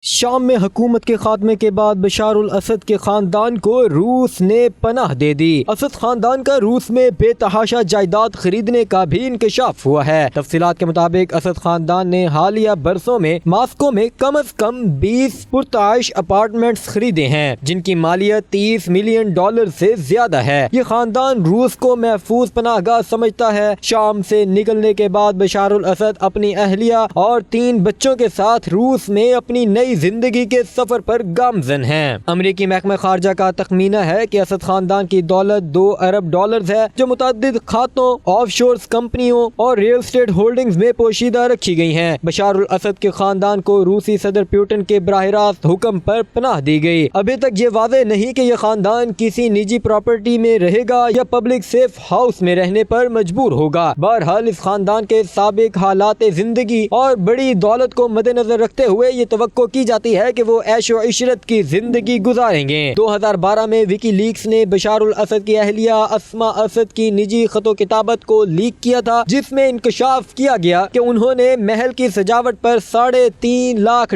شام میں حکومت کے خاتمے کے بعد بشار الاسد کے خاندان کو روس نے پناہ دے دی۔ اسد خاندان کا روس میں بے تحاشا جائیداد خریدنے کا بھی انکشاف ہوا ہے۔ تفصیلات کے مطابق اسد خاندان نے حالیہ برسوں میں ماسکو میں کم از کم 20 پرتعیش اپارٹمنٹس خریدے ہیں، جن کی مالیت $30 ملین سے زیادہ ہے۔ یہ خاندان روس کو محفوظ پناہ گاہ سمجھتا ہے۔ شام سے نکلنے کے بعد بشار الاسد اپنی اہلیہ اور 3 بچوں کے ساتھ روس میں اپنی نئی زندگی کے سفر پر گامزن ہیں۔ امریکی محکمہ خارجہ کا تخمینہ ہے کہ اسد خاندان کی دولت $2 ارب ہے، جو متعدد کھاتوں، آف شورز کمپنیوں اور ریل اسٹیٹ ہولڈنگز میں پوشیدہ رکھی گئی ہیں۔ بشار الاسد کے خاندان کو روسی صدر پیوٹن کے براہ راست حکم پر پناہ دی گئی۔ ابھی تک یہ واضح نہیں کہ یہ خاندان کسی نجی پراپرٹی میں رہے گا یا پبلک سیف ہاؤس میں رہنے پر مجبور ہوگا۔ بہرحال اس خاندان کے سابق حالات زندگی اور بڑی دولت کو مد نظر رکھتے ہوئے یہ توقع کی جاتی ہے کہ وہ عیش و عشرت کی زندگی گزاریں گے۔ 2012 میں وکی لیکس نے بشار الاسد کی اہلیہ اسما اسد کی نجی خط و کتابت کو لیک کیا تھا، جس میں انکشاف کیا گیا کہ انہوں نے محل کی سجاوٹ پر $3.5 لاکھ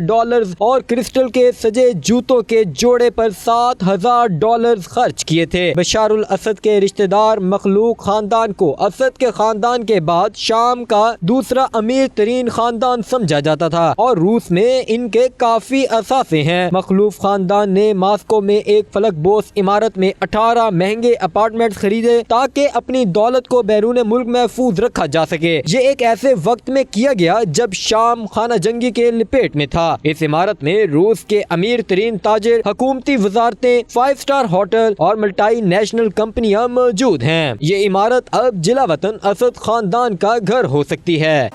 اور کرسٹل کے سجے جوتوں کے جوڑے پر $7,000 خرچ کیے تھے۔ بشار الاسد کے رشتہ دار مخلوق خاندان کو اسد کے خاندان کے بعد شام کا دوسرا امیر ترین خاندان سمجھا جاتا تھا اور روس میں ان کے کافی اثاثے ہیں۔ مخلوف خاندان نے ماسکو میں ایک فلک بوس عمارت میں 18 مہنگے اپارٹمنٹ خریدے تاکہ اپنی دولت کو بیرون ملک محفوظ رکھا جا سکے۔ یہ ایک ایسے وقت میں کیا گیا جب شام خانہ جنگی کے لپیٹ میں تھا۔ اس عمارت میں روس کے امیر ترین تاجر، حکومتی وزارتیں، 5 اسٹار ہوٹل اور ملٹی نیشنل کمپنیاں موجود ہیں۔ یہ عمارت اب جلا وطن اسد خاندان کا گھر ہو سکتی ہے۔